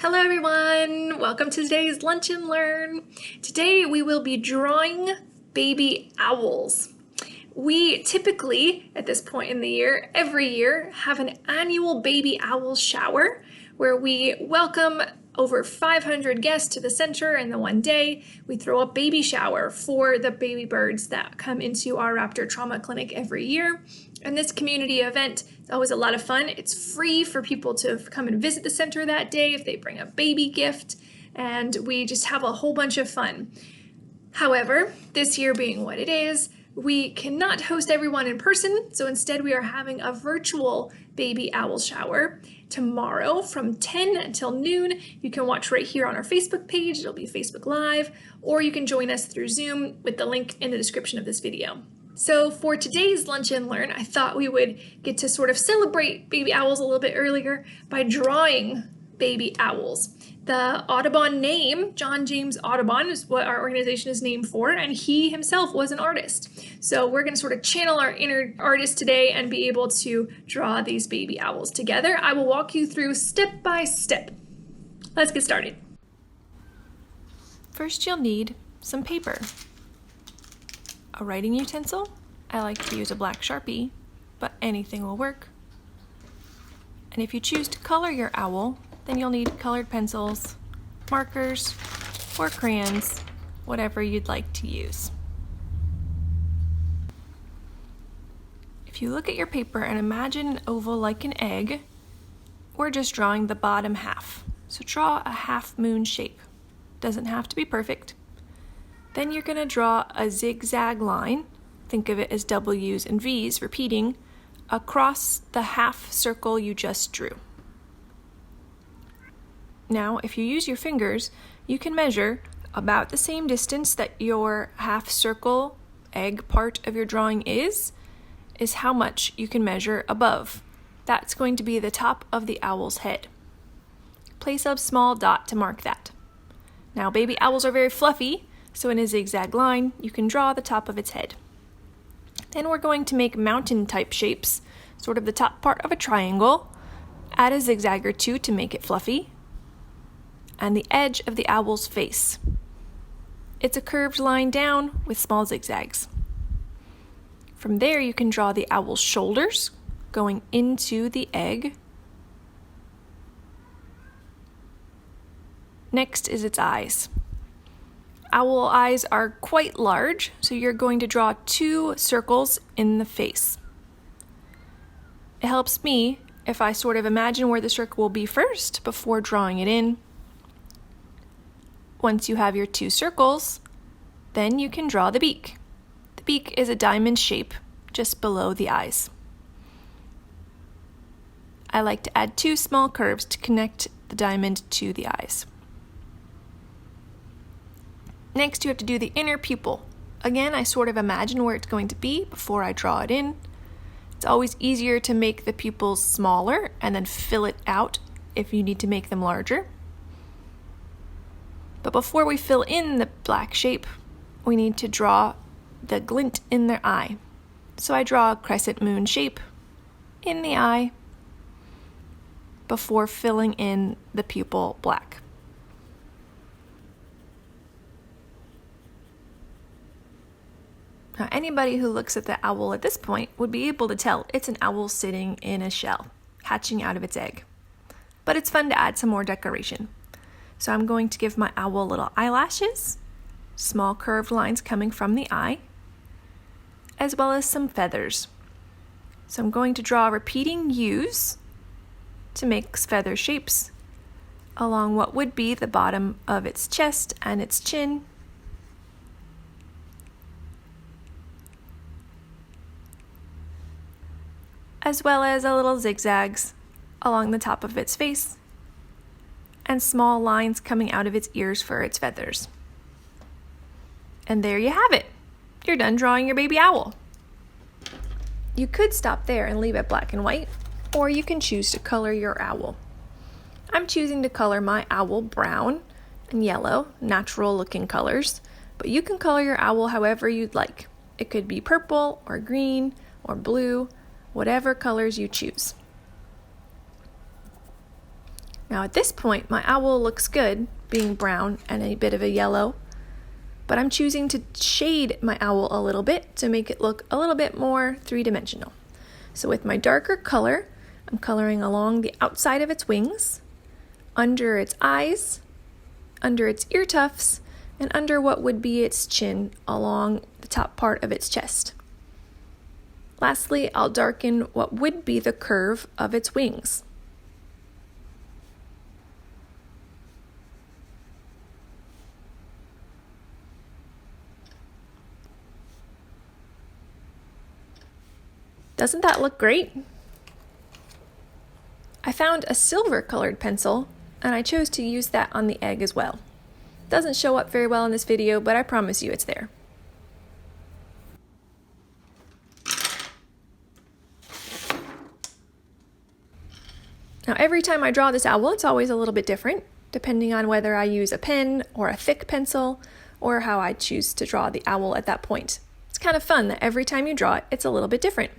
Hello everyone! Welcome to today's Lunch and Learn. Today we will be drawing baby owls. We typically, at this point in the year, every year, have an annual baby owl shower where we welcome over 500 guests to the center, and the one day we throw a baby shower for the baby birds that come into our raptor trauma clinic every year. And this community event is always a lot of fun. It's free for people to come and visit the center that day if they bring a baby gift, and we just have a whole bunch of fun. However, this year being what it is, we cannot host everyone in person, so instead we are having a virtual baby owl shower tomorrow from 10 until noon. You can watch right here on our Facebook page. It'll be Facebook Live, or you can join us through Zoom with the link in the description of this video. So for today's Lunch and Learn, I thought we would get to sort of celebrate baby owls a little bit earlier by drawing baby owls. The Audubon name, John James Audubon, is what our organization is named for, and he himself was an artist. So we're going to sort of channel our inner artist today and be able to draw these baby owls together. I will walk you through step by step. Let's get started. First, you'll need some paper, a writing utensil. I like to use a black Sharpie, but anything will work. And if you choose to color your owl, then you'll need colored pencils, markers, or crayons, whatever you'd like to use. If you look at your paper and imagine an oval like an egg, we're just drawing the bottom half. So draw a half moon shape. Doesn't have to be perfect. Then you're going to draw a zigzag line, think of it as W's and V's repeating, across the half circle you just drew. Now, if you use your fingers, you can measure about the same distance that your half circle egg part of your drawing is how much you can measure above. That's going to be the top of the owl's head. Place a small dot to mark that. Now, baby owls are very fluffy, so in a zigzag line, you can draw the top of its head. Then we're going to make mountain type shapes, sort of the top part of a triangle. Add a zigzag or two to make it fluffy, and the edge of the owl's face. It's a curved line down with small zigzags. From there, you can draw the owl's shoulders going into the egg. Next is its eyes. Owl eyes are quite large, so you're going to draw 2 circles in the face. It helps me if I sort of imagine where the circle will be first before drawing it in. Once you have your 2 circles, then you can draw the beak. The beak is a diamond shape just below the eyes. I like to add 2 small curves to connect the diamond to the eyes. Next, you have to do the inner pupil. Again, I sort of imagine where it's going to be before I draw it in. It's always easier to make the pupils smaller and then fill it out if you need to make them larger. But before we fill in the black shape, we need to draw the glint in their eye. So I draw a crescent moon shape in the eye before filling in the pupil black. Now, anybody who looks at the owl at this point would be able to tell it's an owl sitting in a shell, hatching out of its egg. But it's fun to add some more decoration. So I'm going to give my owl little eyelashes, small curved lines coming from the eye, as well as some feathers. So I'm going to draw repeating U's to make feather shapes along what would be the bottom of its chest and its chin. As well as a little zigzags along the top of its face, and small lines coming out of its ears for its feathers. And there you have it. You're done drawing your baby owl. You could stop there and leave it black and white, or you can choose to color your owl. I'm choosing to color my owl brown and yellow, natural looking colors, but you can color your owl however you'd like. It could be purple or green or blue, whatever colors you choose. Now at this point, my owl looks good, being brown and a bit of a yellow, but I'm choosing to shade my owl a little bit to make it look a little bit more three-dimensional. So with my darker color, I'm coloring along the outside of its wings, under its eyes, under its ear tufts, and under what would be its chin along the top part of its chest. Lastly, I'll darken what would be the curve of its wings. Doesn't that look great? I found a silver colored pencil and I chose to use that on the egg as well. Doesn't show up very well in this video, but I promise you it's there. Now every time I draw this owl, it's always a little bit different, depending on whether I use a pen or a thick pencil, or how I choose to draw the owl at that point. It's kind of fun that every time you draw it, it's a little bit different.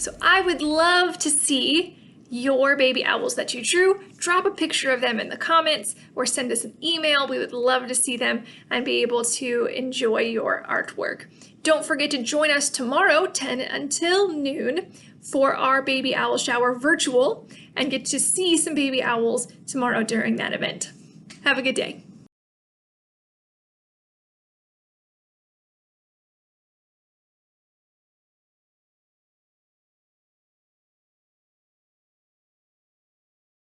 So I would love to see your baby owls that you drew. Drop a picture of them in the comments or send us an email. We would love to see them and be able to enjoy your artwork. Don't forget to join us tomorrow, 10 until noon, for our baby owl shower virtual and get to see some baby owls tomorrow during that event. Have a good day.